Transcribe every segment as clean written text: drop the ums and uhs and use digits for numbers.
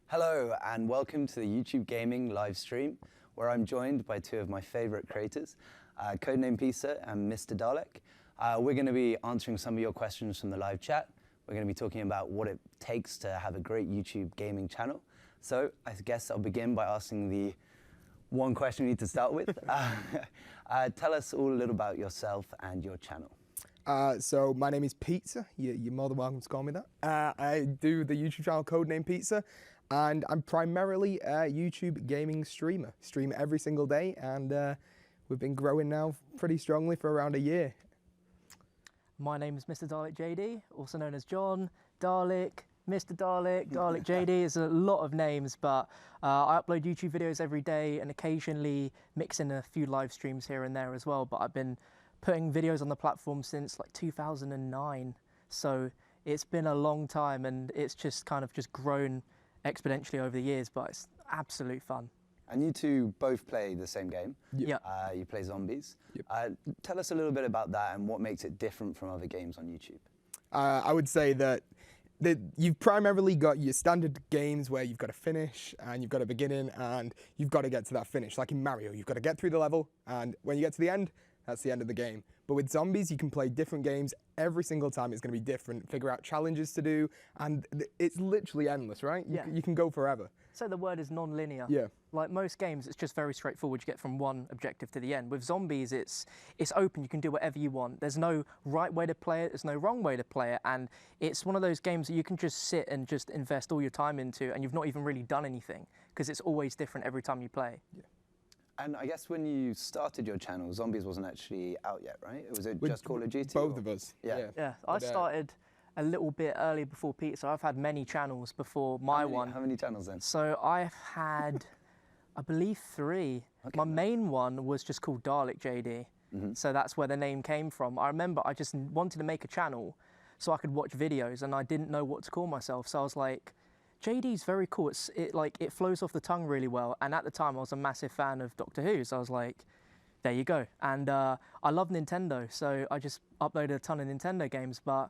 Hello and welcome to the YouTube Gaming live stream, where I'm joined by two of my favorite creators, CodeNamePizza and MrDalek. We're going to be answering some of your questions from the live chat. We're going to be talking about what it takes to have a great YouTube gaming channel. So I guess I'll begin by asking the one question we need to start with. Tell us all a little about yourself and your channel. So my name is Pizza. You're more than welcome to call me that. I do the YouTube channel CodeNamePizza, and I'm primarily a YouTube gaming streamer. Stream every single day, and we've been growing now pretty strongly for around a year. My name is MrDalekJD, also known as John, Dalek, Mr. Dalek, DalekJD. There's a lot of names, but I upload YouTube videos every day and occasionally mix in a few live streams here and there as well. But I've been putting videos on the platform since like 2009. So it's been a long time, and it's just kind of grown exponentially over the years, but it's absolute fun. And you two both play the same game. Yeah. You play zombies. Yep. Tell us a little bit about that and what makes it different from other games on YouTube. I would say that you've primarily got your standard games where you've got a finish and you've got a beginning and you've got to get to that finish. Like in Mario, you've got to get through the level, and when you get to the end, that's the end of the game. But with zombies, you can play different games. Every single time it's going to be different, figure out challenges to do, and it's literally endless, right? You can go forever. So the word is non-linear. Yeah. Like most games, it's just very straightforward. You get from one objective to the end. With zombies, it's open. You can do whatever you want. There's no right way to play it. There's no wrong way to play it. And it's one of those games that you can just sit and just invest all your time into, and you've not even really done anything, because it's always different every time you play. Yeah. And I guess when you started your channel, Zombies wasn't actually out yet, right? Was it With just Call of Duty? Both of us. Yeah, I started a little bit early before Pete, so I've had many channels before my one. How many channels then? So I've had, I believe, 3. Okay. My main one was just called DalekJD, so that's where the name came from. I remember I just wanted to make a channel so I could watch videos, and I didn't know what to call myself, so I was like, JD's very cool. It flows off the tongue really well, and at the time I was a massive fan of Doctor Who, so I was like, there you go. And I love Nintendo, so I just uploaded a ton of Nintendo games, but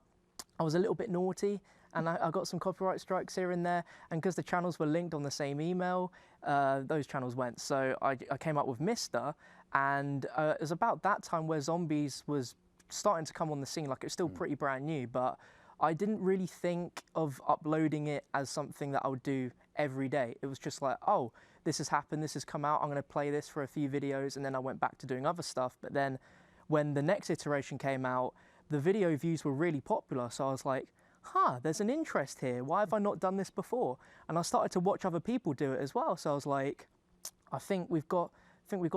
I was a little bit naughty, and I got some copyright strikes here and there, and because the channels were linked on the same email, those channels went. So I came up with Mr., and it was about that time where Zombies was starting to come on the scene. Like, it was still pretty brand new, but I didn't really think of uploading it as something that I would do every day. It was just like, oh, this has happened, this has come out, I'm going to play this for a few videos, and then I went back to doing other stuff. But then when the next iteration came out, the video views were really popular, so I was like, there's an interest here. Why have I not done this before? And I started to watch other people do it as well, so I was like, I think we've got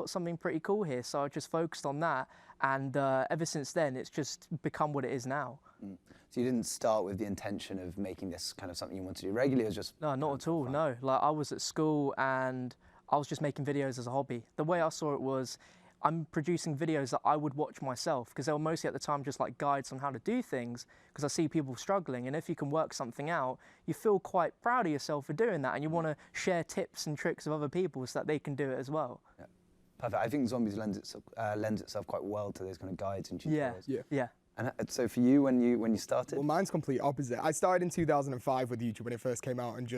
something pretty cool here. So I just focused on that, and ever since then, it's just become what it is now. So you didn't start with the intention of making this kind of something you want to do regularly? It was just no, not at all. Fun. No, like I was at school and I was just making videos as a hobby. The way I saw it was, I'm producing videos that I would watch myself, because they were mostly at the time just like guides on how to do things, because I see people struggling, and if you can work something out, you feel quite proud of yourself for doing that, and you want to share tips and tricks with other people so that they can do it as well. Yeah. Perfect. I think Zombies lends itself quite well to those kind of guides and tutorials. Yeah. And so for you, when you started? Well, mine's complete opposite. I started in 2005 with YouTube when it first came out, and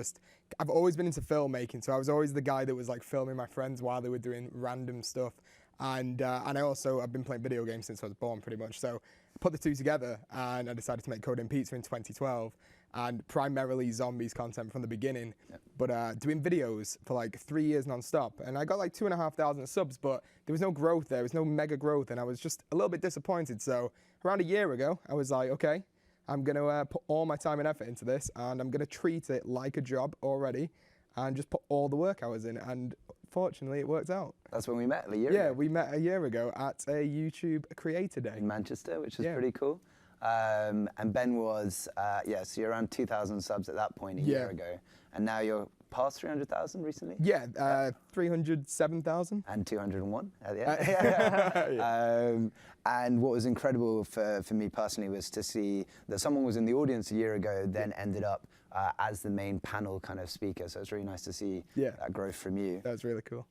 I've always been into filmmaking, so I was always the guy that was like filming my friends while they were doing random stuff. And I've been playing video games since I was born, pretty much. So I put the two together, and I decided to make CodeNamePizza in 2012, and primarily zombies content from the beginning. Yep. But doing videos for like 3 years non-stop, and I got like 2,500 subs, but there was no growth there. There was no mega growth, and I was just a little bit disappointed. So around a year ago, I was like, okay, I'm gonna put all my time and effort into this, and I'm gonna treat it like a job already, and just put all the work hours in. And fortunately, it worked out. That's when we met a year ago. Yeah, we met a year ago at a YouTube Creator Day. In Manchester, which is pretty cool. And Ben was, so you're around 2,000 subs at that point a year ago. And now you're past 300,000 recently? Yeah, 307,000. And 201 at the end. And what was incredible for me personally was to see that someone was in the audience a year ago, then ended up as the main panel kind of speaker. So it's really nice to see that growth from you. That was really cool.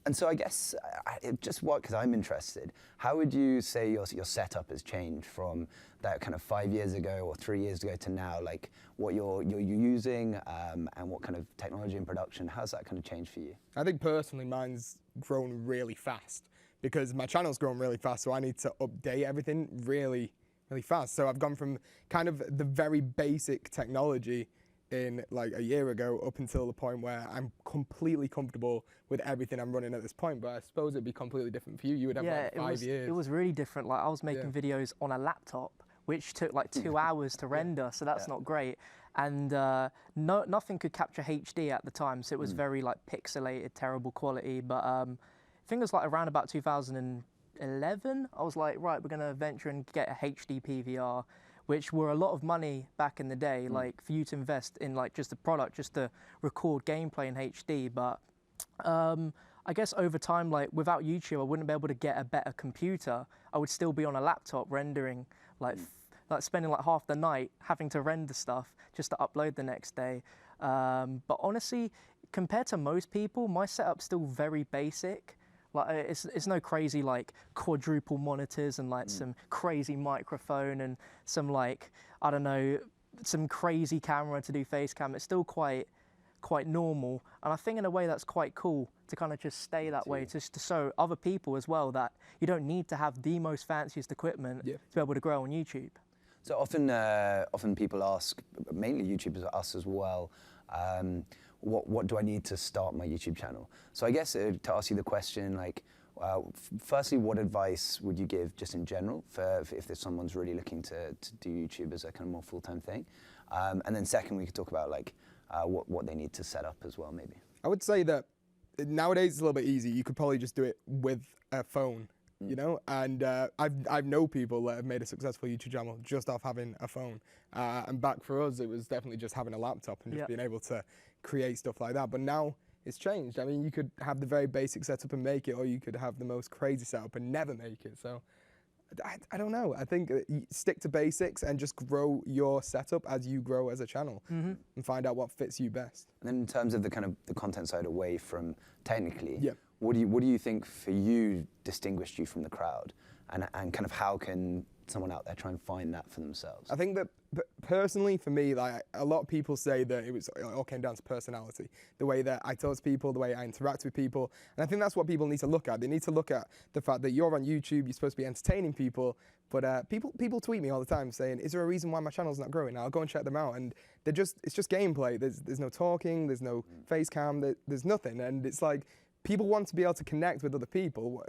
And so I guess, because I'm interested, how would you say your setup has changed from that kind of 5 years ago or 3 years ago to now? Like what you're using and what kind of technology and production, how's that kind of changed for you? I think personally mine's grown really fast because my channel's grown really fast, so I need to update everything really fast. So I've gone from kind of the very basic technology in like a year ago up until the point where I'm completely comfortable with everything I'm running at this point. But I suppose it'd be completely different for you. You would have like 5 years. It was really different. Like I was making videos on a laptop, which took like 2 hours to render, so that's not great. And nothing could capture HD at the time, so it was very like pixelated, terrible quality. But I think it was like around about 2011, I was like, right, we're gonna venture and get a HD PVR, which were a lot of money back in the day, like for you to invest in like just a product, just to record gameplay in HD. But I guess over time, like without YouTube, I wouldn't be able to get a better computer. I would still be on a laptop rendering, like spending like half the night having to render stuff just to upload the next day. But honestly, compared to most people, my setup's still very basic. Like it's no crazy like quadruple monitors and like some crazy microphone and some like, I don't know, some crazy camera to do face cam. It's still quite normal, and I think in a way that's quite cool to kind of just stay that way, just to show other people as well that you don't need to have the most fanciest equipment to be able to grow on YouTube. So often people ask, mainly YouTubers, us as well, what do I need to start my YouTube channel? So I guess to ask you the question, like, firstly, what advice would you give just in general for if there's someone's really looking to do YouTube as a kind of more full-time thing? And then second, we could talk about like what they need to set up as well, maybe. I would say that nowadays it's a little bit easy. You could probably just do it with a phone, you know? And I've known people that have made a successful YouTube channel just off having a phone. And back for us, it was definitely just having a laptop and just being able to create stuff like that. But now it's changed. I mean, you could have the very basic setup and make it, or you could have the most crazy setup and never make it. So I don't know. I think stick to basics and just grow your setup as you grow as a channel and find out what fits you best. And then in terms of the kind of the content side away from technically, what do you think for you distinguished you from the crowd, and kind of how can someone out there try and find that for themselves? I think that personally for me, like a lot of people say that it all came down to personality, the way that I talk to people, the way I interact with people, and I think that's what people need to look at. They need to look at the fact that you're on YouTube, you're supposed to be entertaining people, but people tweet me all the time saying, "Is there a reason why my channel's not growing?" I'll go and check them out, and it's just gameplay. There's no talking, there's no face cam, there's nothing, and it's like, people want to be able to connect with other people.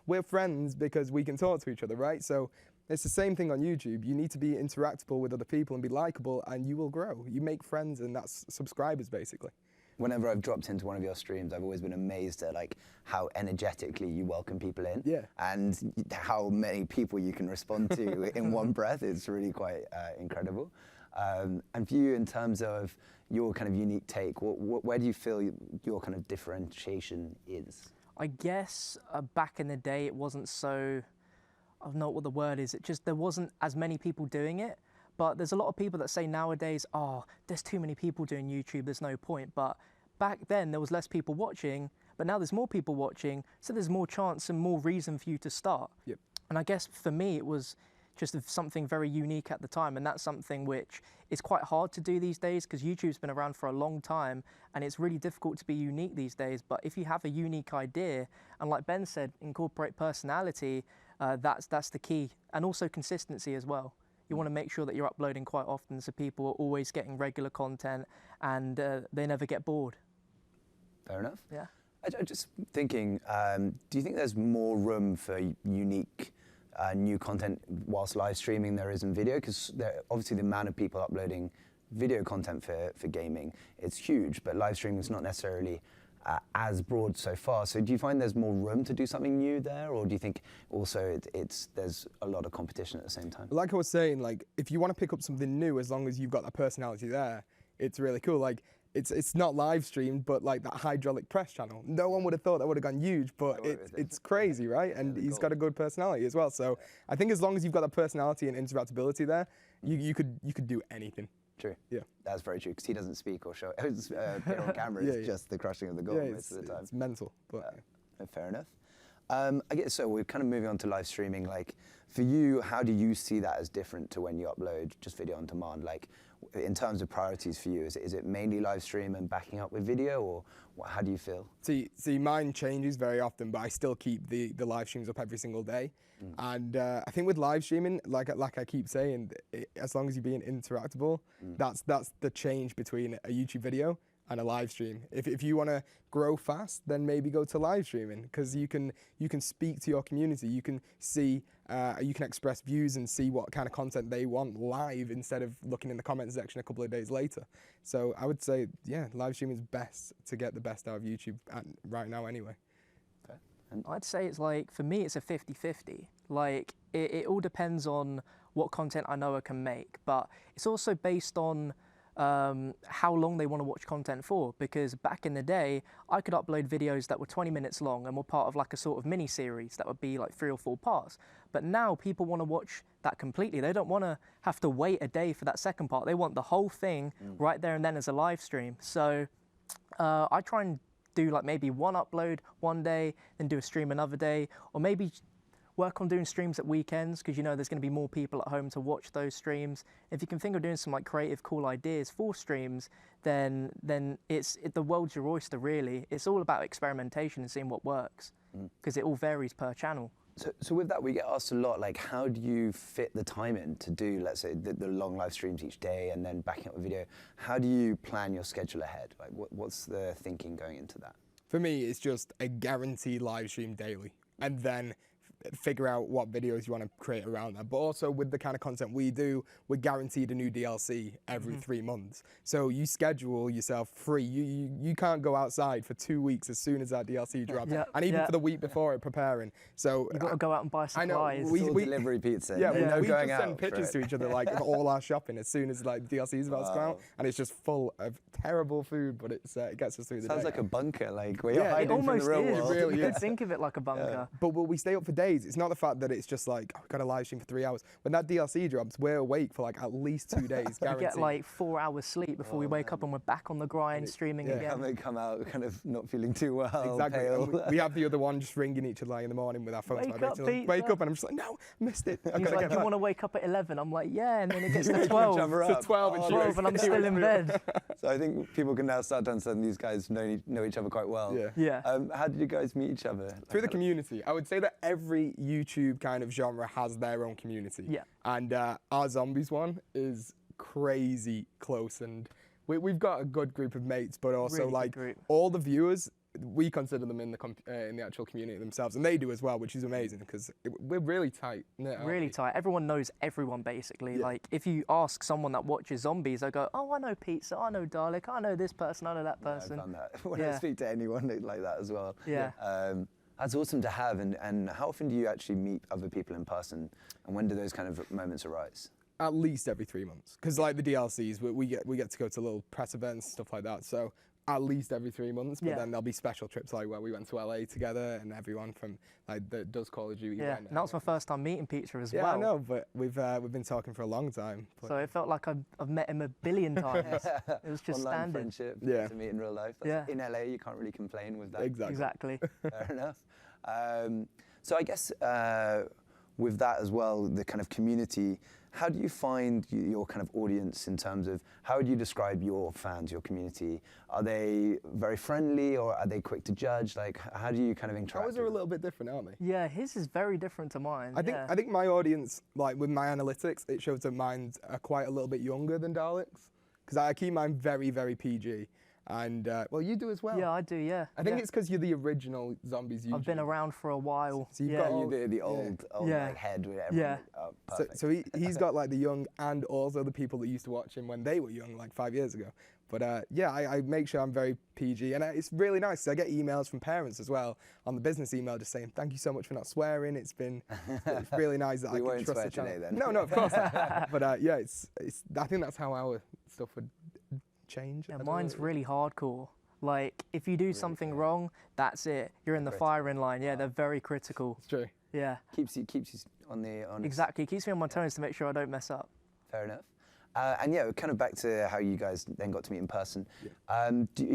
We're friends because we can talk to each other, right? So it's the same thing on YouTube. You need to be interactable with other people and be likable, and you will grow. You make friends, and that's subscribers, basically. Whenever I've dropped into one of your streams, I've always been amazed at like how energetically you welcome people in, and how many people you can respond to in one breath. It's really quite incredible. And for you, in terms of your kind of unique take, where do you feel your kind of differentiation is? I guess back in the day, it wasn't so, I don't know what the word is, there wasn't as many people doing it. But there's a lot of people that say nowadays, oh, there's too many people doing YouTube, there's no point. But back then, there was less people watching, but now there's more people watching, so there's more chance and more reason for you to start. Yep. And I guess for me, it was just something very unique at the time, and that's something which is quite hard to do these days, because YouTube's been around for a long time, and it's really difficult to be unique these days. But if you have a unique idea, and like Ben said, incorporate personality, that's the key, and also consistency as well. You want to make sure that you're uploading quite often, so people are always getting regular content, and they never get bored. Fair enough. Yeah. I'm just thinking, do you think there's more room for unique new content whilst live streaming there is in video? Because obviously the amount of people uploading video content for gaming, it's huge, but live streaming is not necessarily as broad so far. So do you find there's more room to do something new there, or do you think also there's a lot of competition at the same time? Like I was saying, like if you want to pick up something new, as long as you've got that personality there, it's really cool. Like it's not live streamed, but like that hydraulic press channel, no one would have thought that would have gone huge, but it's crazy, right? And he's got a good personality as well. So I think as long as you've got that personality and interactability there, you could do anything. True. Yeah. That's very true, because he doesn't speak or show it on camera. It's just the crushing of the goal most of the time. It's mental. But Fair enough. I guess so. We're kind of moving on to live streaming. Like, for you, how do you see that as different to when you upload just video on demand? Like, in terms of priorities for you, is it mainly live stream and backing up with video, or how do you feel? See, mine changes very often, but I still keep the live streams up every single day. And I think with live streaming, like I keep saying, as long as you're being interactable, that's the change between a YouTube video and a live stream. If you want to grow fast, then maybe go to live streaming, because you can speak to your community. You can see, you can express views and see what kind of content they want live, instead of looking in the comment section a couple of days later. So I would say, yeah, live streaming is best to get the best out of YouTube right now anyway. Okay. I'd say it's like, for me, it's a 50-50. Like, it all depends on what content I know I can make, but it's also based on how long they want to watch content for, because back in the day, I could upload videos that were 20 minutes long and were part of like a sort of mini-series that would be like 3 or 4 parts. But now people want to watch that completely. They don't want to have to wait a day for that second part. They want the whole thing right there and then as a live stream. So I try and do like maybe one upload one day, then do a stream another day, or maybe work on doing streams at weekends, because you know there's going to be more people at home to watch those streams. If you can think of doing some like creative, cool ideas for streams, then the world's your oyster, really. It's all about experimentation and seeing what works, because it all varies per channel. So with that, we get asked a lot, like, how do you fit the time in to do, let's say, the long live streams each day and then backing up with video? How do you plan your schedule ahead? Like, what's the thinking going into that? For me, it's just a guaranteed live stream daily, and then figure out what videos you want to create around that. But also with the kind of content we do, we're guaranteed a new DLC every 3 months. So you schedule yourself free. You can't go outside for 2 weeks as soon as that DLC drops. And even for the week before it, preparing. So you've got to go out and buy supplies. I know. We delivery pizza. Yeah, we going just send pictures to each other like of all our shopping as soon as like DLC is about to come out, and it's just full of terrible food, but it gets us through the day. Sounds like a bunker, like where you're hiding from the real world. It really You is. could think of it like a bunker. But we stay up for days. It's not the fact that it's just like, oh, we've got a live stream for 3 hours. When that DLC drops, we're awake for like at least 2 days, guaranteed. We get like 4 hours sleep before we wake up, and we're back on the grind, streaming again. And they come out kind of not feeling too well, exactly. pale. We have the other one just ringing each other like in the morning with our phones. Wake up, Pizza. Wake up, and I'm just like, no, missed it. He's like, you want to wake up at 11? I'm like, yeah, and then it gets to 12. To 12 and 12 and I'm still in bed. So I think people can now start to understand these guys know each other quite well. Yeah. How did you guys meet each other? Through the community. I would say that every YouTube kind of genre has their own community. Yeah. And our zombies one is crazy close, and we've got a good group of mates, but also Really like good group. all the viewers, we consider them in the actual community themselves, and they do as well, which is amazing, because we're really tight. Really tight. Everyone knows everyone, basically. Yeah. Like, if you ask someone that watches zombies, they go, oh, I know Pizza, I know Dalek, I know this person, I know that person. I found that when I speak to anyone like that as well. Yeah. That's awesome to have. And how often do you actually meet other people in person, and when do those kind of moments arise? At least every 3 months, because like the DLCs, we get to go to little press events, stuff like that. So at least every 3 months, but then there'll be special trips like where we went to LA together, and everyone from like that does Call of Duty. Yeah, and that was my first time meeting Pizza as well. Yeah, I know, but we've been talking for a long time. So it felt like I've met him a billion times. It was just Online standard. friendship to meet in real life. In LA, you can't really complain with that. Exactly. Fair enough. So I guess with that as well, the kind of community, how do you find your kind of audience in terms of, how would you describe your fans, your community? Are they very friendly, or are they quick to judge? Like, how do you kind of interact? Ours are a little bit different, aren't they? Yeah, his is very different to mine. I think my audience, like with my analytics, it shows that mine are quite a little bit younger than Dalek's, because I keep mine very, very PG. And, well, you do as well. Yeah, I do, yeah. I think it's because you're the original Zombies YouTuber. I've been around for a while. So you've got all, the old like, head with everything. Oh, perfect. So he's got like the young and also the people that used to watch him when they were young, like 5 years ago. But yeah, I make sure I'm very PG, and it's really nice. I get emails from parents as well on the business email just saying, thank you so much for not swearing. It's really nice that I can trust the channel. Then. No, of course not. But yeah, I think that's how our stuff would change. Yeah, mine's really hardcore. Like, if you do something wrong, that's it. You're in the firing line. Yeah, they're very critical. It's true. Yeah. Keeps you on the... Exactly. Keeps me on my toes to make sure I don't mess up. Fair enough. And yeah, kind of back to how you guys then got to meet in person. Yeah.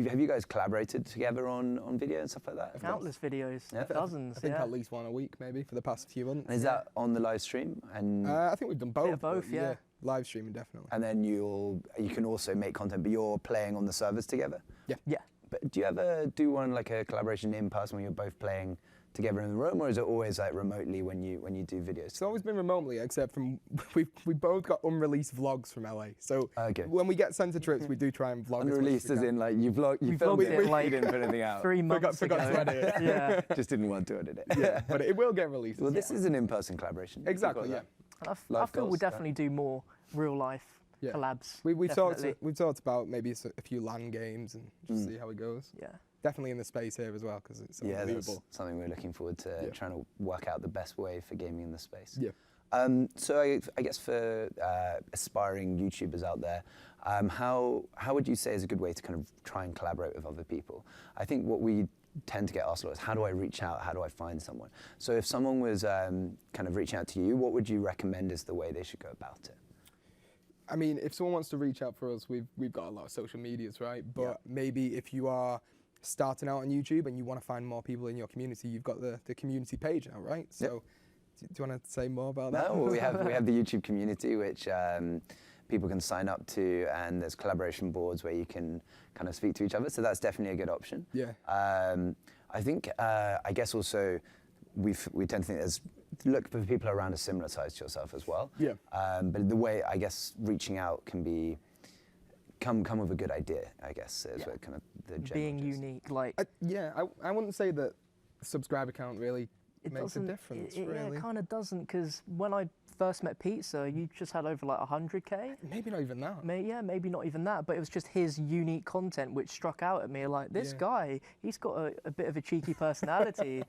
Have you guys collaborated together on video and stuff like that? Countless videos, Yeah. dozens. I think yeah. at least one a week, maybe, for the past few months. And is that on the live stream? And I think we've done both. Bit of both, but yeah. Live streaming, definitely. and then you can also make content, but you're playing on the servers together. Yeah. But do you ever do one like a collaboration in person when you're both playing together in the room, or is it always like remotely when you do videos? It's always been remotely, except from we both got unreleased vlogs from LA. So Okay. when we get sent to trips, we do try and vlog. Unreleased as in like you We filmed vlogged it, it, like, you didn't put anything out. 3 months Forgot ago. to edit it. Yeah. Just didn't want to edit it. Yeah, but it will get released. Well, this is an in-person collaboration. You Exactly, call yeah. that. I Live feel we'll goals, definitely do more real life Yeah. collabs. We've definitely. talked about maybe a few LAN games and just see how it goes. Yeah. Definitely in the space here as well, because it's Yeah, that's unbelievable. something we're looking forward to Yeah. trying to work out the best way for gaming in the space. Yeah. So I guess for aspiring YouTubers out there, how would you say is a good way to kind of try and collaborate with other people? I think what we tend to get asked a lot is, how do I reach out? How do I find someone? So if someone was kind of reaching out to you, what would you recommend is the way they should go about it? I mean, if someone wants to reach out for us, we've got a lot of social medias, right? But maybe if you are starting out on YouTube and you want to find more people in your community, you've got the community page now, right? So do you want to say more about that? No, well, we have the YouTube community, which people can sign up to, and there's collaboration boards where you can kind of speak to each other. So that's definitely a good option. Yeah. I think, I guess also, we tend to think there's look for people around a similar size to yourself as well. Yeah. But the way, I guess, reaching out can be come with a good idea, I guess, is what kind of the general Being gist. unique, like I wouldn't say that subscriber count really it makes a doesn't. difference, Yeah, really. it kind of doesn't, because when I first met Pizza, you just had over like 100K. Maybe not even that. Maybe not even that, but it was just his unique content which struck out at me. Like, this Yeah. guy, he's got a bit of a cheeky personality.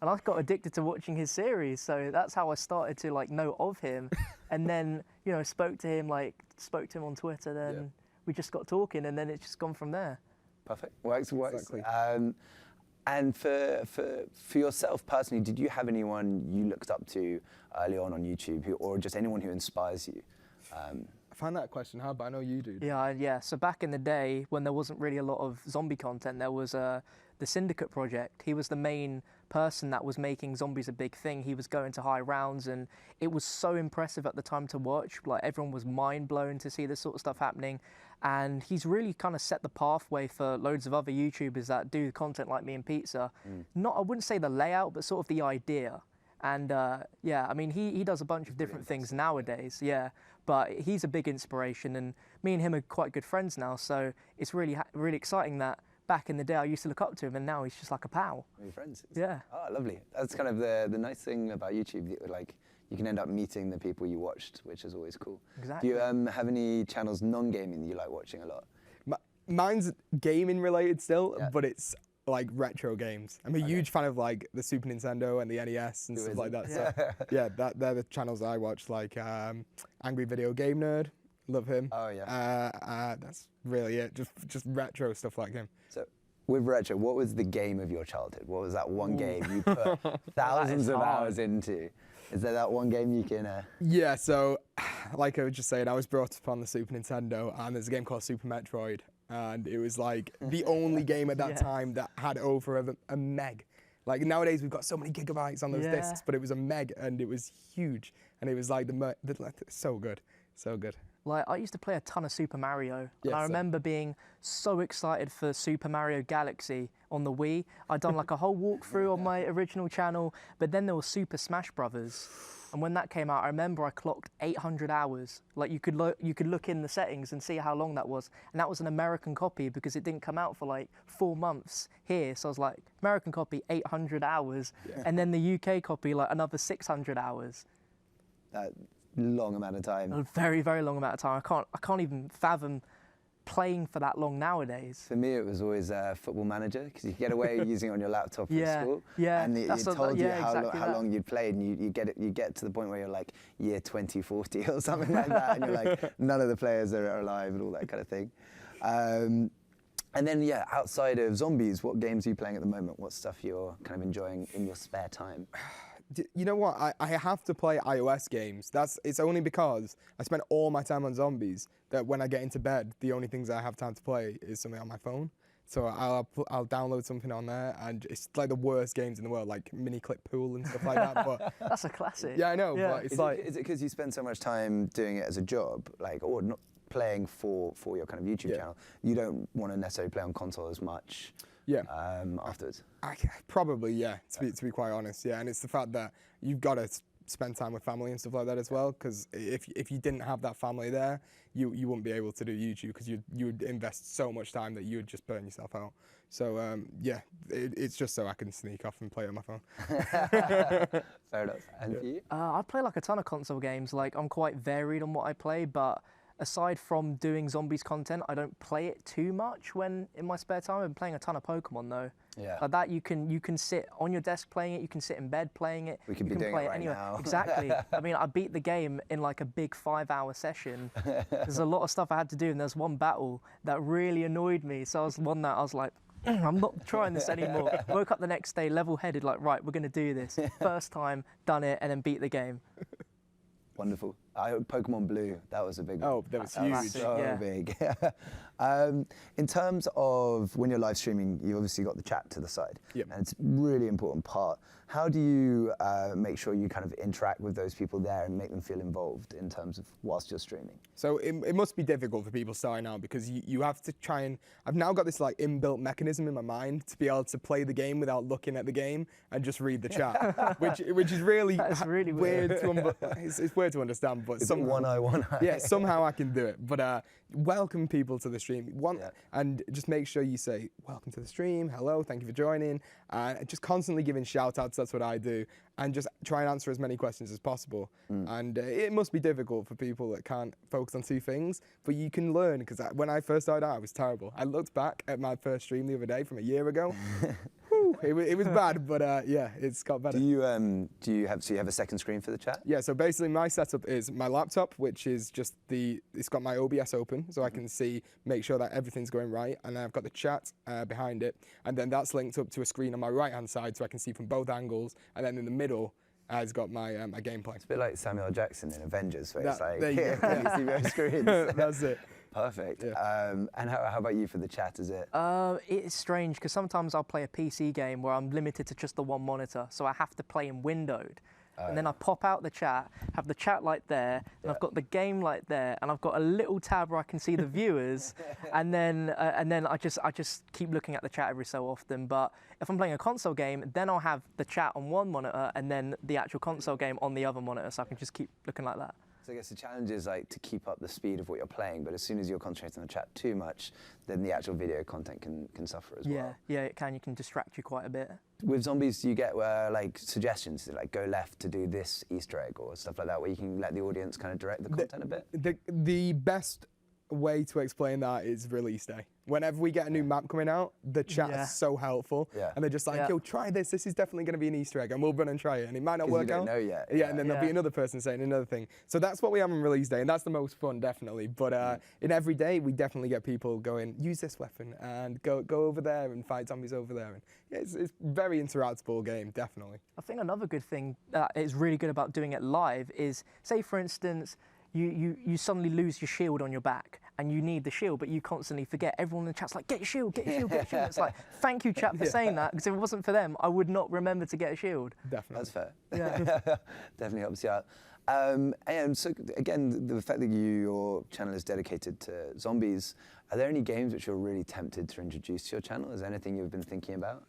And I got addicted to watching his series, so that's how I started to like know of him. And then, you know, spoke to him on Twitter, then we just got talking, and then it's just gone from there. Perfect. Works. Exactly. And for yourself personally, did you have anyone you looked up to early on YouTube, or just anyone who inspires you? I find that question hard, but I know you do. Yeah. So back in the day, when there wasn't really a lot of zombie content, there was the Syndicate project. He was the main person that was making zombies a big thing. He was going to high rounds, and it was so impressive at the time to watch. Like, everyone was mind blown to see this sort of stuff happening. And he's really kind of set the pathway for loads of other YouTubers that do content like me and Pizza. Not, I wouldn't say the layout, but sort of the idea. And yeah, I mean, he does a bunch of different things nowadays, but he's a big inspiration, and me and him are quite good friends now, so it's really exciting that back in the day I used to look up to him, and now he's just like a pal. Your friends? Yeah. Oh, lovely. That's kind of the nice thing about YouTube, like, you can end up meeting the people you watched, which is always cool. Exactly. Do you have any channels non-gaming that you like watching a lot? Mine's gaming related still, Yeah. but it's like retro games. I'm a huge fan of like the Super Nintendo and the NES and Who stuff like that. isn't? So yeah, they're the channels that I watch. Like Angry Video Game Nerd, love him. Oh, yeah. That's really it. Just retro stuff like him. So, with retro, what was the game of your childhood? What was that one game you put thousands of hard. hours into? Is there that one game you can... Yeah, so like I was just saying, I was brought up on the Super Nintendo, and there's a game called Super Metroid, and it was like the only game at that time that had over a meg. Like, nowadays we've got so many gigabytes on those discs, but it was a meg, and it was huge, and it was like so good, so good. Like, I used to play a ton of Super Mario, and Yeah, I same. remember being so excited for Super Mario Galaxy on the Wii. I'd done like a whole walkthrough on my original channel, but then there was Super Smash Brothers. And when that came out, I remember I clocked 800 hours. Like, you could look in the settings and see how long that was. And that was an American copy because it didn't come out for like 4 months here. So I was like, American copy, 800 hours. Yeah. And then the UK copy, like another 600 hours. That long amount of time. A very, very long amount of time. I can't even fathom playing for that long nowadays. For me, it was always Football Manager, because you could get away using it on your laptop at school. Yeah, And it that's told you exactly how long you'd played, and you get to the point where you're like year 2040 or something like that, and you're like, none of the players are alive and all that kind of thing. And then, yeah, outside of zombies, what games are you playing at the moment? What stuff you're kind of enjoying in your spare time? You know what? I have to play iOS games. It's only because I spend all my time on zombies that when I get into bed, the only things I have time to play is something on my phone. So I'll download something on there, and it's like the worst games in the world, like mini clip pool and stuff like that. But That's a classic. yeah, I know. Yeah. But it's Is it because you spend so much time doing it as a job, like, or not playing for your kind of YouTube channel? You don't want to necessarily play on console as much. Yeah. Afterwards. Probably, yeah. To be quite honest, yeah. And it's the fact that you've got to spend time with family and stuff like that as well. Because if you didn't have that family there, you wouldn't be able to do YouTube because you would invest so much time that you would just burn yourself out. So yeah, it's just so I can sneak off and play on my phone. Fair enough. And for you? I play like a ton of console games. Like I'm quite varied on what I play, but aside from doing zombies content, I don't play it too much when in my spare time. I'm playing a ton of Pokemon though. Yeah. Like that, you can sit on your desk playing it. You can sit in bed playing it. We could you be can doing play it right anywhere. now. Exactly. I mean, I beat the game in like a big 5-hour session. There's a lot of stuff I had to do, and there's one battle that really annoyed me. So I was like, I'm not trying this anymore. Woke up the next day level-headed, like, right, we're gonna do this. First time, done it, and then beat the game. Wonderful. Pokemon Blue, that was a big one. Oh, that was That huge. was so Yeah. big. In terms of when you're live streaming, you obviously got the chat to the side. Yep. And it's a really important part. How do you make sure you kind of interact with those people there and make them feel involved in terms of whilst you're streaming? So it must be difficult for people starting out because you have to try and, I've now got this like inbuilt mechanism in my mind to be able to play the game without looking at the game and just read the chat, which is really, That's really weird. It's weird to understand, but Is it somehow, one eye, one eye? yeah, somehow I can do it. But welcome people to the stream. And just make sure you say, welcome to the stream, hello, thank you for joining. Just constantly giving shout outs, that's what I do. And just try and answer as many questions as possible. And it must be difficult for people that can't focus on two things, but you can learn, because when I first started out, I was terrible. I looked back at my first stream the other day from a year ago. It was bad, but yeah, it's got better. Do you have a second screen for the chat? Yeah, so basically my setup is my laptop, which is just it's got my OBS open, so I can make sure that everything's going right, and then I've got the chat behind it, and then that's linked up to a screen on my right-hand side, so I can see from both angles, and then in the middle, it's got my my gameplay. It's a bit like Samuel L. Jackson in Avengers, where it's like, there you go. you see both screens. That's it. Perfect. Yeah. And how about you for the chat? Is it? It's strange because sometimes I'll play a PC game where I'm limited to just the one monitor, so I have to play in windowed. And then I pop out the chat, have the chat light there, and I've got the game light there, and I've got a little tab where I can see the viewers, and then I just keep looking at the chat every so often. But if I'm playing a console game, then I'll have the chat on one monitor and then the actual console game on the other monitor, so I can just keep looking like that. So I guess the challenge is like to keep up the speed of what you're playing, but as soon as you're concentrating on the chat too much, then the actual video content can suffer as well. Yeah, it can. You can distract you quite a bit. With zombies, do you get like suggestions to like go left to do this Easter egg or stuff like that, where you can let the audience kind of direct the content a bit? The best way to explain that is release day. Whenever we get a new map coming out, the chat is so helpful. Yeah. And they're just like, yo, try this. This is definitely going to be an Easter egg. And we'll run and try it. And it might not work you out. don't know yet. Yeah, and then there'll be another person saying another thing. So that's what we have on release day. And that's the most fun, definitely. But in every day, we definitely get people going, use this weapon and go over there and fight zombies over there. And yeah, it's a very interactable game, definitely. I think another good thing that is really good about doing it live is, say for instance, you suddenly lose your shield on your back and you need the shield, but you constantly forget. Everyone in the chat's like, get your shield, get your shield, get your shield. It's like, thank you, chat, for saying that, because if it wasn't for them, I would not remember to get a shield. Definitely. That's fair. Yeah. Definitely helps you out. And so again, the fact that your channel is dedicated to zombies, are there any games which you're really tempted to introduce to your channel? Is there anything you've been thinking about?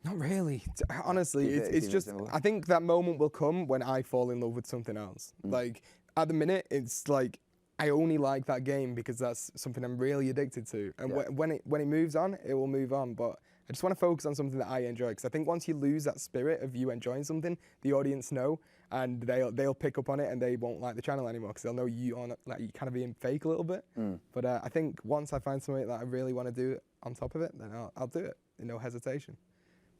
Not really. Honestly, Keep it's it just, simple. I think that moment will come when I fall in love with something else. Like, at the minute, it's like, I only like that game because that's something I'm really addicted to. And when it moves on, it will move on. But I just want to focus on something that I enjoy. Because I think once you lose that spirit of you enjoying something, the audience know, and they'll pick up on it, and they won't like the channel anymore because they'll know you are like you kind of being fake a little bit. But I think once I find something that I really want to do on top of it, then I'll do it, no hesitation.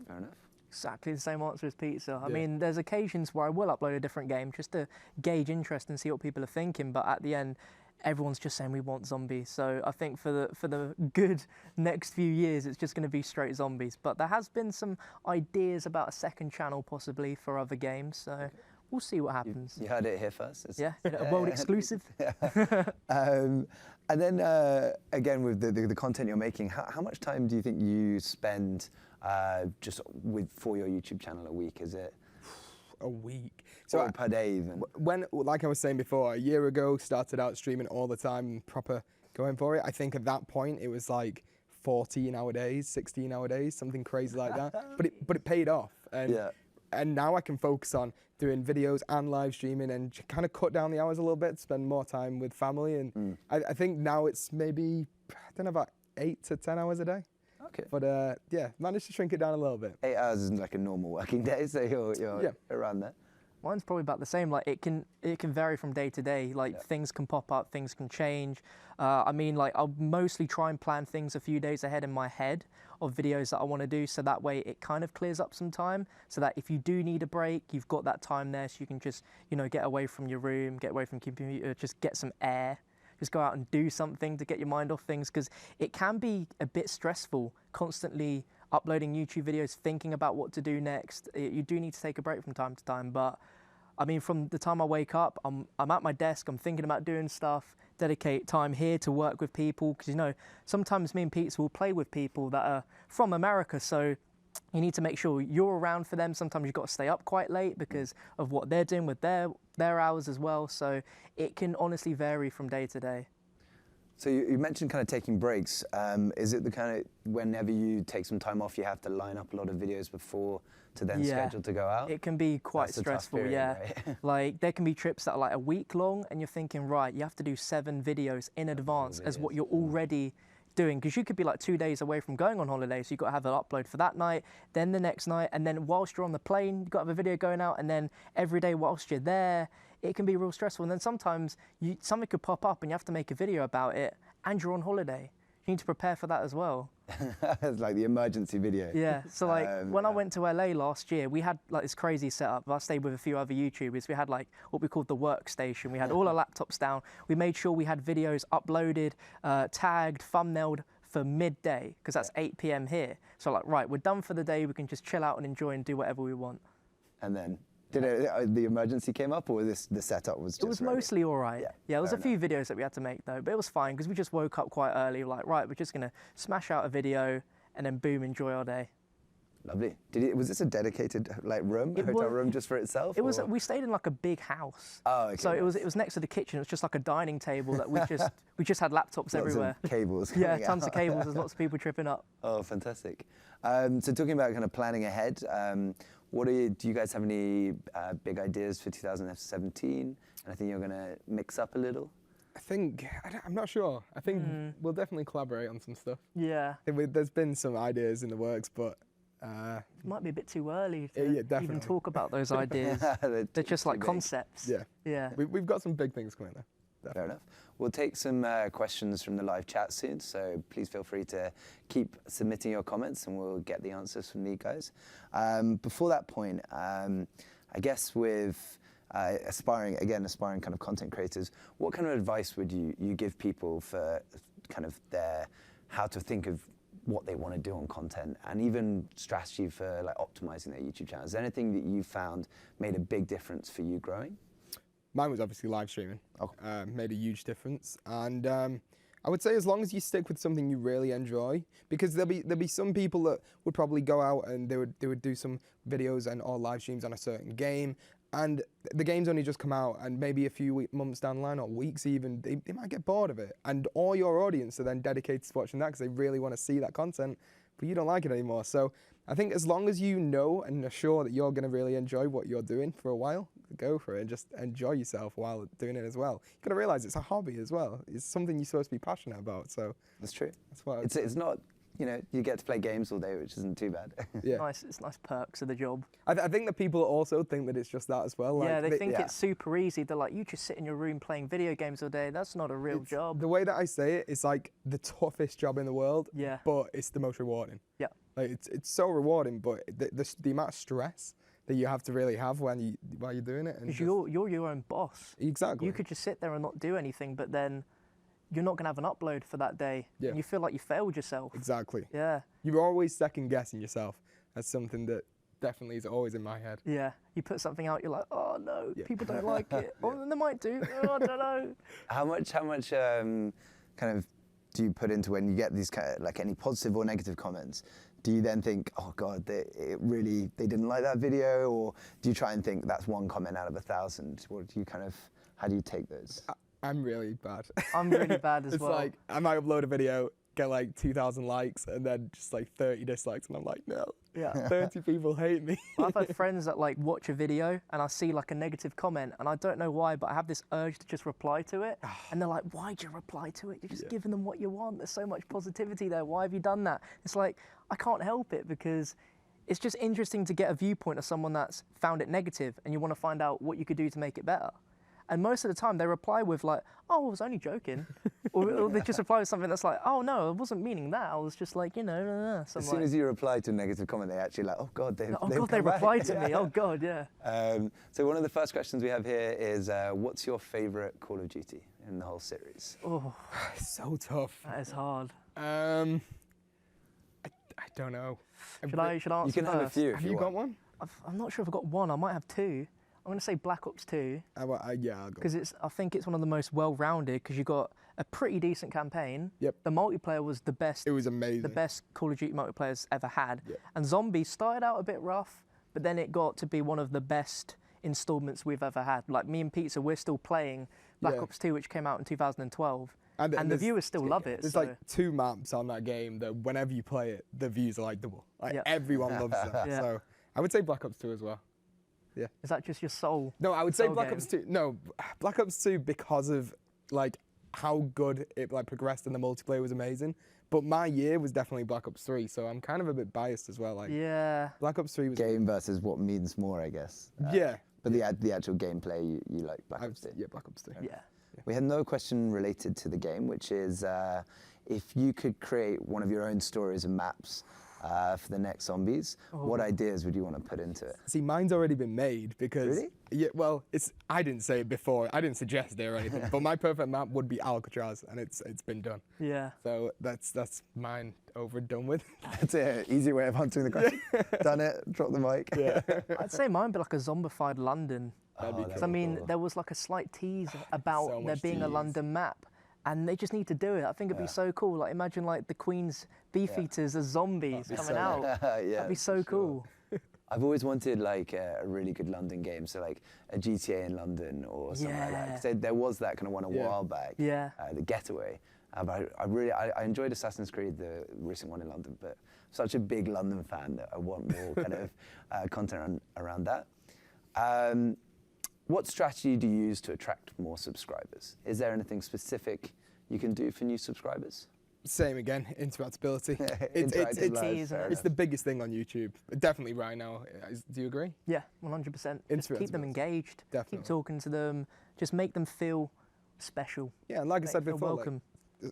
Fair enough. Exactly the same answer as pizza. I mean, there's occasions where I will upload a different game just to gauge interest and see what people are thinking, but at the end, everyone's just saying we want zombies. So I think for the good next few years, it's just going to be straight zombies. But there has been some ideas about a second channel possibly for other games. So we'll see what happens. You heard it here first. Yeah, a world exclusive. And then again, with the content you're making, how much time do you think you spend just for your YouTube channel a week? Is it a week? So per day even? When, like I was saying before, a year ago, started out streaming all the time, proper going for it. I think at that point it was like 14-hour days, 16-hour days, something crazy like that. But it paid off, and now I can focus on doing videos and live streaming and kind of cut down the hours a little bit, spend more time with family, and I think now it's maybe, I don't know, about 8 to 10 hours a day. Okay. But yeah, managed to shrink it down a little bit. 8 hours isn't like a normal working day, so you're around there. Mine's probably about the same. Like it can vary from day to day. Like things can pop up, things can change. I mean, like I'll mostly try and plan things a few days ahead in my head of videos that I want to do, so that way it kind of clears up some time. So that if you do need a break, you've got that time there, so you can just get away from your room, get away from computer, just get some air. Just go out and do something to get your mind off things, because it can be a bit stressful constantly uploading YouTube videos, thinking about what to do next. You do need to take a break from time to time, but I mean, from the time I wake up, I'm at my desk, I'm thinking about doing stuff, dedicate time here to work with people, because sometimes me and Pizza will play with people that are from America, so you need to make sure you're around for them. Sometimes you've got to stay up quite late because of what they're doing with their hours as well, so it can honestly vary from day to day. So you mentioned kind of taking breaks. Is it the kind of, whenever you take some time off, you have to line up a lot of videos before to then schedule to go out? It can be quite stressful, period, right? Like there can be trips that are like a week long, and you're thinking, right, you have to do 7 videos in advance as what you're already doing, because you could be like 2 days away from going on holiday, so you've got to have an upload for that night, then the next night, and then whilst you're on the plane, you've got to have a video going out, and then every day whilst you're there, it can be real stressful. And then sometimes something could pop up and you have to make a video about it, and you're on holiday. You need to prepare for that as well. It's like the emergency video. Yeah, so like when I went to LA last year, we had like this crazy setup. I stayed with a few other YouTubers. We had like what we called the workstation. We had all our laptops down. We made sure we had videos uploaded, tagged, thumbnailed for midday, because that's 8 p.m. here. So like, right, we're done for the day. We can just chill out and enjoy and do whatever we want. And then, did the emergency came up, or the setup was just It was ready? mostly all right. Yeah, there was a few enough. videos that we had to make though, but it was fine because we just woke up quite early. Like, right, we're just gonna smash out a video and then boom, enjoy our day. Lovely. Was this a dedicated like room, hotel room just for itself? It was. We stayed in like a big house. Oh, okay. So it was next to the kitchen. It was just like a dining table that we just had laptops everywhere. Lots of cables. Yeah, tons of cables. There's lots of people tripping up. Oh, fantastic. So talking about kind of planning ahead, do you guys have any big ideas for 2017? Anything you're going to mix up a little? I think, I'm not sure. I think we'll definitely collaborate on some stuff. Yeah. There's been some ideas in the works, but it might be a bit too early to even talk about those ideas. They're just like concepts. Yeah. Yeah. We've got some big things coming there. Definitely. Fair enough. We'll take some questions from the live chat soon, so please feel free to keep submitting your comments and we'll get the answers from these guys. Before that point, I guess with aspiring kind of content creators, what kind of advice would you give people for kind of how to think of what they want to do on content, and even strategy for like optimizing their YouTube channel? Is there anything that you found made a big difference for you growing? Mine was obviously live streaming. Okay. Made a huge difference, and I would say as long as you stick with something you really enjoy, because there'll be some people that would probably go out and they would do some videos or live streams on a certain game, and the game's only just come out, and maybe a few months down the line, or weeks even, they might get bored of it, and all your audience are then dedicated to watching that because they really want to see that content, but you don't like it anymore. So I think as long as you know and are sure that you're going to really enjoy what you're doing for a while, go for it and just enjoy yourself while doing it as well. You've got to realise it's a hobby as well. It's something you're supposed to be passionate about. So that's true. That's what it's not. You get to play games all day, which isn't too bad. Yeah. It's nice perks of the job. I think that people also think that it's just that as well. Yeah, they think it's super easy. They're like, you just sit in your room playing video games all day. That's not a real job. The way that I say it, it's like the toughest job in the world, but it's the most rewarding. Yeah. Like it's so rewarding, but the amount of stress that you have to really have while you're doing it. Because you're your own boss. Exactly. You could just sit there and not do anything, but then you're not going to have an upload for that day. Yeah. And you feel like you failed yourself. Exactly. Yeah. You're always second guessing yourself. That's something that definitely is always in my head. Yeah. You put something out, you're like, oh no, Yeah. people don't like it. Or they might do. Oh, I don't know. How much kind of do you put into when you get these kind of, like any positive or negative comments? Do you then think, oh God, they didn't like that video? Or do you try and think that's one comment out of 1,000? Or do you how do you take those? I'm really bad. I'm really bad as well. It's like, I might upload a video, get like 2,000 likes, and then just like 30 dislikes, and I'm like, no. Yeah. 30 people hate me. I've had friends that like watch a video and I see like a negative comment and I don't know why, but I have this urge to just reply to it. And they're like, why'd you reply to it? You're just giving them what you want. There's so much positivity there. Why have you done that? It's like, I can't help it because it's just interesting to get a viewpoint of someone that's found it negative and you want to find out what you could do to make it better. And most of the time they reply with like, oh, I was only joking. or they just reply with something that's like, oh no, I wasn't meaning that. I was just like, you know. So as soon as you reply to a negative comment, they actually like, oh God, they replied to me. Oh God, yeah. So one of the first questions we have here is, what's your favorite Call of Duty in the whole series? Oh, It's so tough. that is hard. I don't know. Should I answer You can first? have a few. Have you got one? I'm not sure if I've got one. I might have two. I'm going to say Black Ops 2. Yeah, I'll go. Because I think it's one of the most well-rounded because you got a pretty decent campaign. Yep. The multiplayer was the best. It was amazing. The best Call of Duty multiplayers ever had. Yep. And Zombies started out a bit rough, but then it got to be one of the best installments we've ever had. Like me and Pizza, we're still playing Black Ops 2, which came out in 2012. And the viewers still love it. There's like 2 maps on that game that whenever you play it, the views are like double. Like everyone loves them. Yeah. So I would say Black Ops 2 as well. Yeah. Is that just your soul? No, I would say soul Black game? Ops 2. No, Black Ops 2 because of like how good it like progressed and the multiplayer was amazing. But my year was definitely Black Ops 3, so I'm kind of a bit biased as well. Like Black Ops 3 was game versus what means more, I guess. yeah. But the actual gameplay, you like Black Ops 2. Yeah, Black Ops 2. Yeah. We had another question related to the game, which is if you could create one of your own stories and maps for the next Zombies, what ideas would you want to put into it? See, mine's already been made because Really? yeah, well, I didn't say it before. I didn't suggest it or anything. But my perfect map would be Alcatraz, and it's been done. Yeah. So that's mine over and done with. That's it. Easy way of answering the question. Done it. Drop the mic. Yeah. I'd say mine would be like a zombified London. That'd be Because I mean, there was like a slight tease about So there much being a tease. London map. And they just need to do it. I think it'd be so cool. Like imagine like the Queen's beef eaters as zombies coming out. That'd be so cool. I've always wanted like a really good London game, so like a GTA in London or something like that. 'Cause there was that kind of one a while back. Yeah. The Getaway. But I enjoyed Assassin's Creed, the recent one in London, but I'm such a big London fan that I want more kind of content around that. What strategy do you use to attract more subscribers? Is there anything specific you can do for new subscribers? Same again, interactability. Interactive live, isn't it? It's the biggest thing on YouTube, definitely right now. Do you agree? Yeah, 100%. Just keep them engaged. Definitely. Keep talking to them. Just make them feel special. Yeah, and like I Make said them feel before, welcome.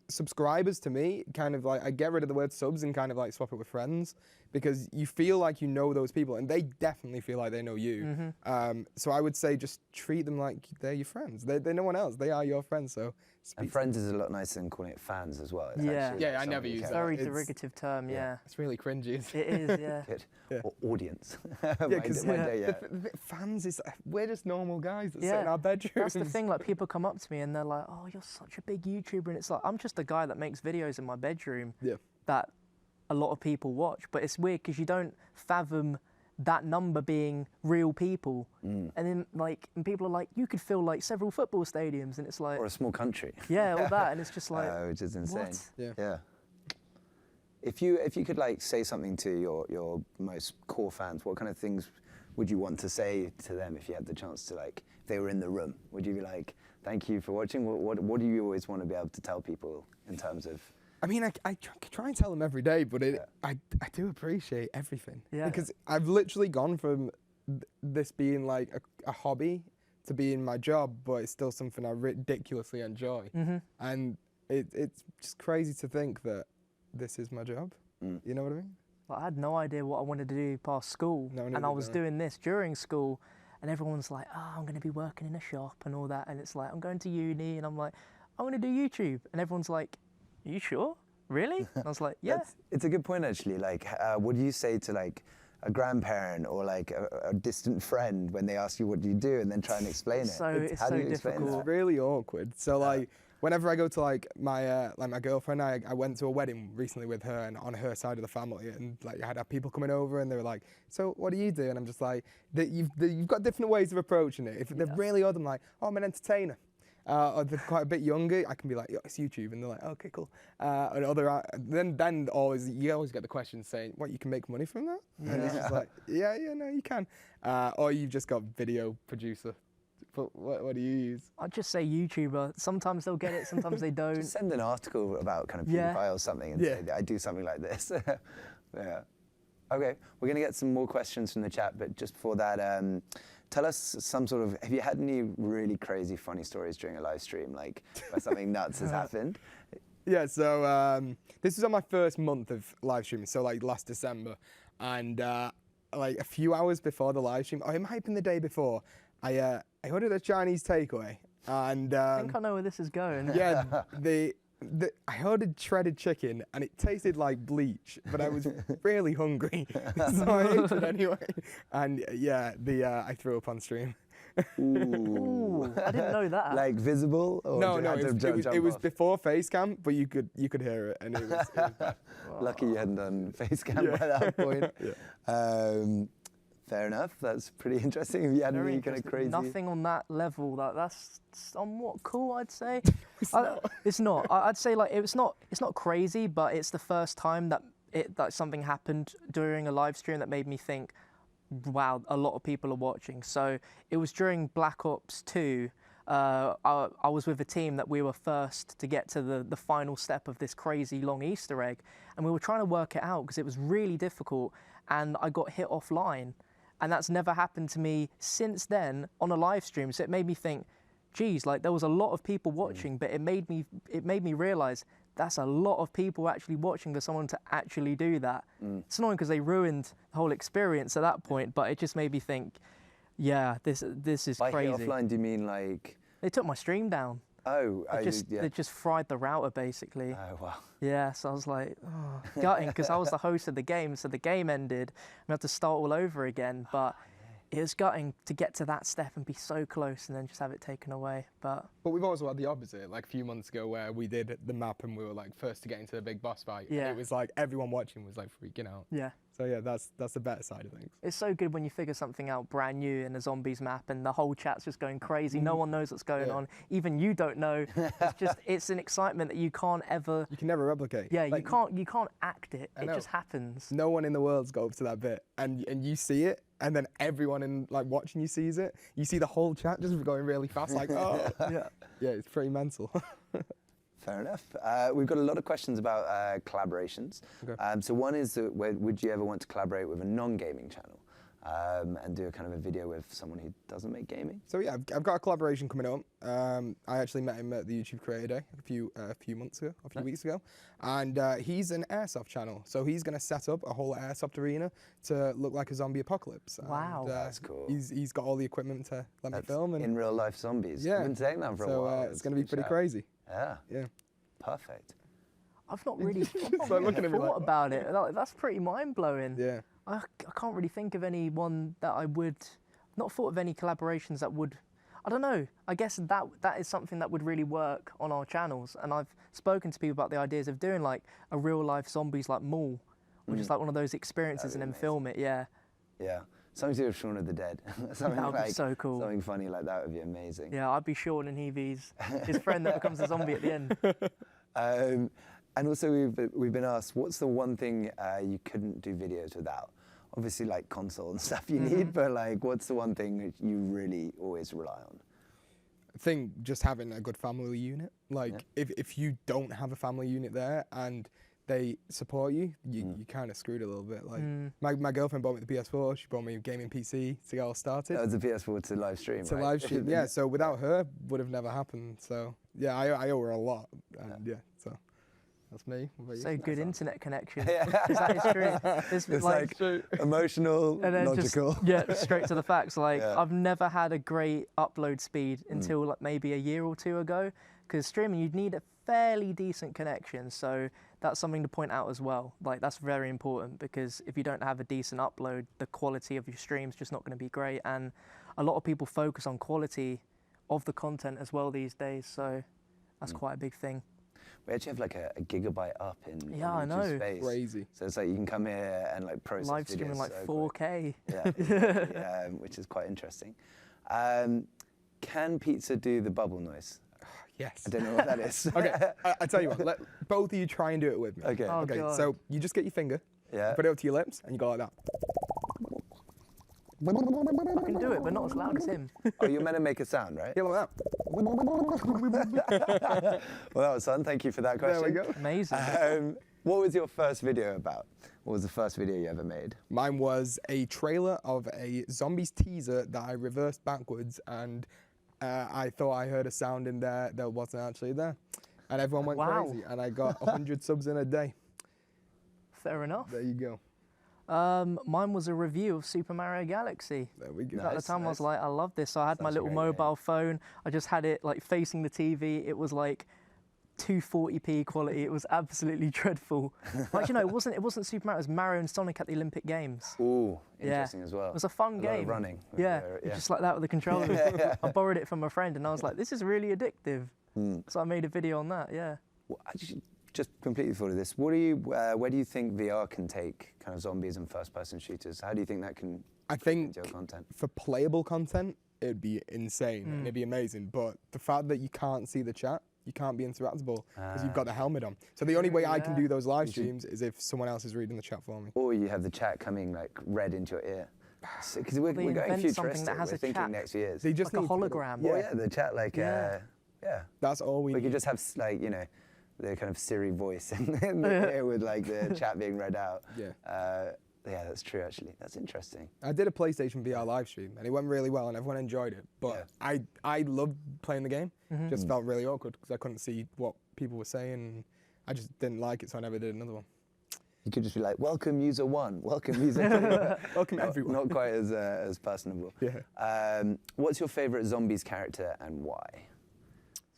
subscribers to me, kind of like I get rid of the word subs and kind of like swap it with friends because you feel like you know those people and they definitely feel like they know you. So I would say just treat them like they're your friends. They're no one else. They are your friends. So And friends is a lot nicer than calling it fans as well. It's Yeah. actually Yeah, like I never somebody you use care that. Very It's- derogative term, yeah. it's really cringy. It is, yeah. Good. Yeah. Or audience. because yeah. fans is we're just normal guys that sit Yeah, in our bedrooms. That's the thing, like people come up to me and they're like, oh, you're such a big YouTuber. And it's like, I'm just a guy that makes videos in my bedroom that a lot of people watch. But it's weird because you don't fathom that number being real people. And then like, and people are like, you could fill like several football stadiums. And it's like, Or a small country. yeah, all that. And it's just like, Which is insane. what? Yeah. If you could like say something to your most core fans, what kind of things would you want to say to them if you had the chance to, like, if they were in the room? Would you be like, thank you for watching? What do you always want to be able to tell people in terms of? I mean, I try and tell them every day, but I do appreciate everything. Yeah. Because I've literally gone from this being like a hobby to being my job, but it's still something I ridiculously enjoy. And it's just crazy to think that this is my job. You know what I mean? Like, I had no idea what I wanted to do past school, and I was doing this during school, and everyone's like, "Oh, I'm going to be working in a shop and all that," and it's like, I'm going to uni, and I'm like, I want to do YouTube, and everyone's like, "Are you sure? Really?" And I was like, "Yeah." It's a good point actually. Like, what do you say to like a grandparent or like a distant friend when they ask you what do you do, and then try and explain it? It's How so do you explain difficult. that? It's really awkward. So like, whenever I go to like my girlfriend, I went to a wedding recently with her and on her side of the family, and like I had people coming over and they were like, "So what do you do?" And I'm just like, you've got different ways of approaching it. If they're really odd, I'm like, "Oh, I'm an entertainer." Or they're quite a bit younger, I can be like, "Yo, it's YouTube," and they're like, "Okay, cool." And then always you always get the question saying, "What, you can make money from that?" And it's just like, yeah, no, you can. Or you've just got video producer. But what do you use? I'd just say YouTuber. Sometimes they'll get it, sometimes they don't. Just send an article about kind of PewDiePie or something and say, I do something like this. Yeah. Okay, we're going to get some more questions from the chat, but just before that, tell us some sort of, have you had any really crazy funny stories during a live stream, like where something nuts has happened? Yeah, so this was on my first month of live streaming, so like last December, and like a few hours before the live stream, it might have been the day before, I ordered a Chinese takeaway, and I think I know where this is going. yeah, I ordered shredded chicken, and it tasted like bleach, but I was really hungry, so I ate it anyway, and yeah, I threw up on stream. Ooh, I didn't know that. Like visible? Or No, had to jump it was off? before face cam, but you could hear it, and it was bad. Lucky you hadn't done face cam by that point. Fair enough. That's pretty interesting. Have you had any kind of crazy? Nothing on that level. That's somewhat cool, I'd say. It's not. I'd say like it's not crazy, but it's the first time that something happened during a live stream that made me think, wow, a lot of people are watching. So it was during Black Ops 2. I was with a team that we were first to get to the final step of this crazy long Easter egg, and we were trying to work it out because it was really difficult, and I got hit offline. And that's never happened to me since then on a live stream. So it made me think, geez, like there was a lot of people watching, but it made me realize that's a lot of people actually watching for someone to actually do that. It's annoying because they ruined the whole experience at that point, but it just made me think, yeah, this is By crazy. hit offline, do you mean like? They took my stream down. Oh, They just fried the router basically. Oh wow. Yeah, so I was like, oh, gutting, because I was the host of the game, so the game ended. We had to start all over again, but it was gutting to get to that step and be so close and then just have it taken away. But we've also had the opposite, like a few months ago where we did the map and we were like first to get into the big boss fight. Yeah. And it was like everyone watching was like freaking out. yeah. So yeah, that's the better side of things. It's so good when you figure something out brand new in a zombies map and the whole chat's just going crazy. No one knows what's going on. Even you don't know. It's an excitement that you can't ever. You can never replicate. Yeah, like, you can't act it. It just happens. No one in the world's got up to that bit, and you see it, and then everyone in like watching you sees it. You see the whole chat just going really fast, like oh yeah, it's pretty mental. Fair enough. We've got a lot of questions about collaborations. Okay. So one is, would you ever want to collaborate with a non-gaming channel and do a kind of a video with someone who doesn't make gaming? So yeah, I've got a collaboration coming up. I actually met him at the YouTube Creator Day a few weeks ago, and he's an airsoft channel. So he's going to set up a whole airsoft arena to look like a zombie apocalypse. Wow, and, that's cool. He's got all the equipment to let me film. And in real life zombies. Yeah, I've been saying that for a while. It's going to be pretty crazy. Yeah. Perfect. I've not really thought about it. That's pretty mind-blowing. Yeah. I can't really think of anyone that I would, not thought of any collaborations that would, I don't know. I guess that is something that would really work on our channels. And I've spoken to people about the ideas of doing like a real life zombies like mall, or just like one of those experiences and then film it, yeah. Yeah. Something to do with Shaun of the Dead. Something that would like, be so cool. Something funny like that would be amazing. Yeah, I'd be Shaun and he's his friend that becomes a zombie at the end. And also we've been asked, what's the one thing you couldn't do videos without? Obviously like console and stuff you need, but like what's the one thing that you really always rely on? I think just having a good family unit. Like if you don't have a family unit there and they support you, you kind of screwed a little bit. Like my girlfriend bought me the PS4, she bought me a gaming PC to get all started. That was a PS4 to live stream, to right? live stream, yeah. So without her, would have never happened. So yeah, I owe her a lot. And, yeah, so. That's me. What about you? So good internet connection. Yeah. 'Cause that is true. It's It's like, emotional, and then logical. straight to the facts. Like Yeah. I've never had a great upload speed until like maybe a year or two ago. Because streaming, you'd need a fairly decent connection. So that's something to point out as well. Like that's very important because if you don't have a decent upload, the quality of your stream's just not going to be great. And a lot of people focus on quality of the content as well these days. So that's quite a big thing. We actually have like a gigabyte up in Yeah, I YouTube know. space. Crazy. So it's like you can come here and like process Live streaming videos like so quick. 4K. Yeah, which is quite interesting. Can pizza do the bubble noise? Yes. I don't know what that is. Okay, I tell you what, let both of you try and do it with me. Okay. Oh, Okay, God. so you just get your finger, Yeah. put it up to your lips, and you go like that. I can do it, but not as loud as him. Oh, you're meant to make a sound, right? Yeah, like that. Well, that was fun. Thank you for that question. There we go. Amazing. What was your first video about? What was the first video you ever made? Mine was a trailer of a zombies teaser that I reversed backwards, and I thought I heard a sound in there that wasn't actually there. And everyone went Wow. crazy, and I got 100 subs in a day. Fair enough. There you go. Mine was a review of Super Mario Galaxy. There we go. At the Nice, time, I was nice. like, I love this. So I had my Such a little great mobile phone. I just had it like facing the TV. It was like 240p quality. It was absolutely dreadful. But you know, it wasn't Super Mario. It was Mario and Sonic at the Olympic Games. Ooh, Yeah. interesting as well. It was a fun lot game. of running. Yeah, just like that with the controller. I borrowed it from a friend, and I was like, this is really addictive. So I made a video on that. Yeah. Well, I just completely thought of this. What do you, where do you think VR can take kind of zombies and first-person shooters? How do you think that can I fit think into your content? for playable content, it'd be insane and it'd be amazing. But the fact that you can't see the chat, you can't be interactable because you've got the helmet on. So the only way I can Yeah. do those live streams is if someone else is reading the chat for me. Or you have the chat coming like red into your ear. Because we're They going invent something futuristic. that has We're a thinking chat. next years. They just Like a need to- hologram. Well, yeah, the chat like, Yeah. yeah. That's all we We need. could just have like, you know, the kind of Siri voice in the ear with like the chat being read out. Yeah. Yeah, that's true actually. That's interesting. I did a PlayStation VR live stream and it went really well and everyone enjoyed it. But I loved playing the game. Just felt really awkward because I couldn't see what people were saying. And I just didn't like it, so I never did another one. You could just be like, welcome user 1, welcome user 2. Welcome everyone. Not quite as personable. Yeah. What's your favorite zombies character and why?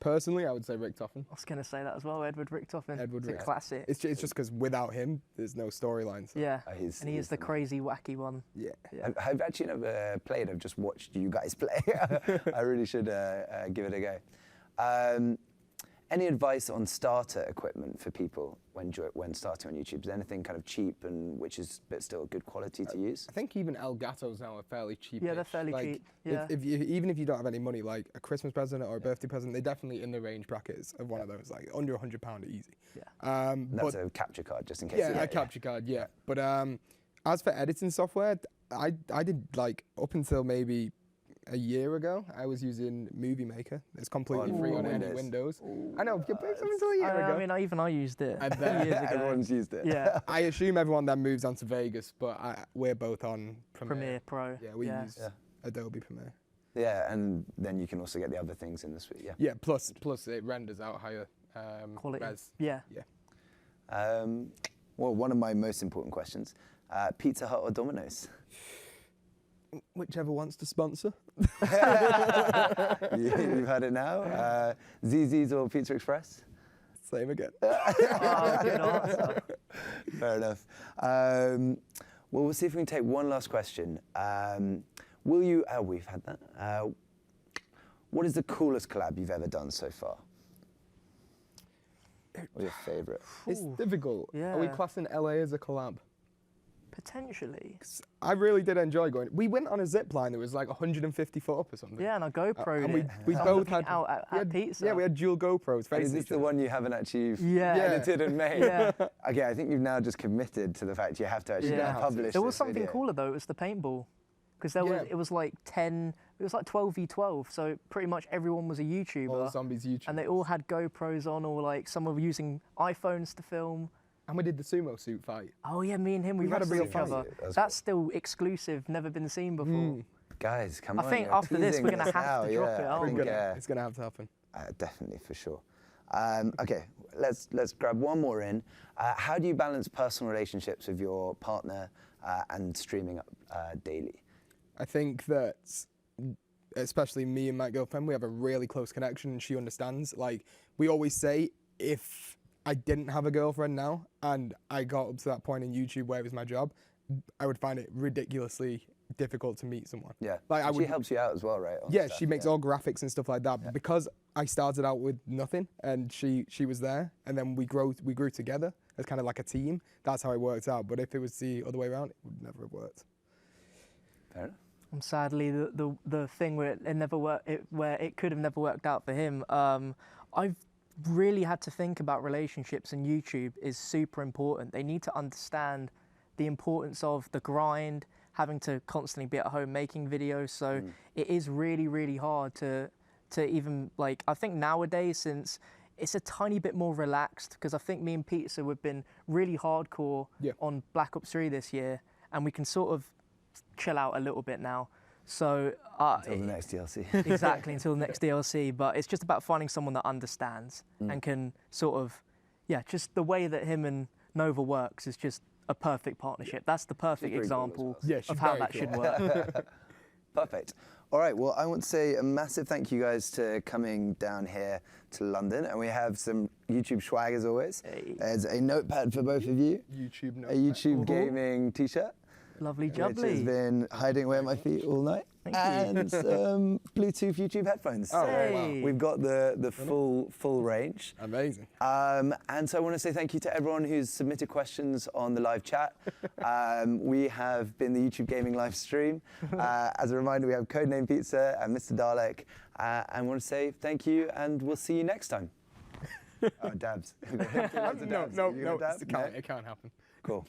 Personally, I would say Rick Toffin. I was going to say that as well, Edward Richtofen. Edward It's a Rick- classic. It's just because without him, there's no storyline. So. Yeah, He's- and he he's is the the man. crazy, wacky one. Yeah. Yeah. I've actually never played. I've just watched you guys play. I really should give it a go. Any advice on starter equipment for people when starting on YouTube? Is there anything kind of cheap and which is but still good quality to use? I think even Elgatos now are fairly cheap. Yeah, they're fairly cheap, yeah. If you, even if you don't have any money, like a Christmas present or a birthday present, they're definitely in the range brackets of one of those, like under £100 easy. Yeah. That's But a capture card, just in case. yeah, a capture card, yeah. But as for editing software, I did like up until maybe a year ago, I was using Movie Maker. It's completely free on any Windows. I know, but it's up until a year ago. I mean, even I used it And a few then- years ago. Everyone's used it. Yeah, I assume everyone then moves on to Vegas, but we're both on Premiere Pro. Yeah, we use Yeah. Adobe Premiere. Yeah, and then you can also get the other things in the suite. Yeah. Yeah, plus it renders out higher Quality. res. Yeah. Well, one of my most important questions: Pizza Hut or Domino's? Whichever wants to sponsor. You've had it now. ZZ's or Pizza Express? Same again. Oh, good answer. Fair enough. Well, we'll see if we can take one last question. Will you? Oh, we've had that. What is the coolest collab you've ever done so far? Or your favourite? It's difficult. Are we Yeah. classing LA as a collab? Potentially. I really did enjoy going. We went on a zip line that was like 150 foot up or something. Yeah, and I GoPro'd And it. we So I'm both looking had out at we had- pizza. Yeah, we had dual GoPros And facing is this each the other. one you haven't actually Yeah. edited and made? Yeah. Okay, I think you've now just committed to the fact you have to actually Yeah. publish There was this something video. cooler though. It was the paintball, because Yeah. it was like 10. It was like 12v12. So pretty much everyone was a All YouTuber, zombies YouTube. and they all had GoPros on, or like some were using iPhones to film. And we did the sumo suit fight. Oh yeah, me and him, we We had a wrestled real each fight. other. That's That's still exclusive, never been seen before. Guys, come I on. think you're after this, teasing we're gonna us have now, to drop yeah, it, I aren't think, we? It's gonna have to happen. definitely, for sure. Okay, let's grab one more in. How do you balance personal relationships with your partner and streaming daily? I think that, especially me and my girlfriend, we have a really close connection and she understands. Like, we always say, if I didn't have a girlfriend now and I got up to that point in YouTube where it was my job, I would find it ridiculously difficult to meet someone. Yeah, like she helps you out as well, right? Yeah, she makes all graphics and stuff like that. But because I started out with nothing and she was there, and then we grew together as kind of like a team. That's how it worked out. But if it was the other way around, it would never have worked. Fair enough. And sadly, the thing where it could have never worked out for him. I've really had to think about relationships, and YouTube is super important. They need to understand the importance of the grind, having to constantly be at home making videos. So it is really, really hard to even, like, I think nowadays, since it's a tiny bit more relaxed, because I think me and Pizza, we've been really hardcore on Black Ops 3 this year, and we can sort of chill out a little bit now. So until the next DLC. Exactly, until the next DLC. But it's just about finding someone that understands and can sort of, just the way that him and Nova works is just a perfect partnership. That's the perfect example of how that should work. Perfect. All right, well, I want to say a massive thank you guys to coming down here to London, and we have some YouTube swag as always. Hey. There's a notepad for both of you. YouTube notepad. A YouTube gaming t-shirt. Lovely Which jubbly. has been hiding away at my feet all night. Thank and some Bluetooth YouTube headphones. Oh, So wow. we've got the full range. Amazing. And so I want to say thank you to everyone who's submitted questions on the live chat. We have been the YouTube gaming live stream. As a reminder, we have CodeNamePizza and MrDalek. And I want to say thank you, and we'll see you next time. Oh, dabs. No, it can't happen. Cool.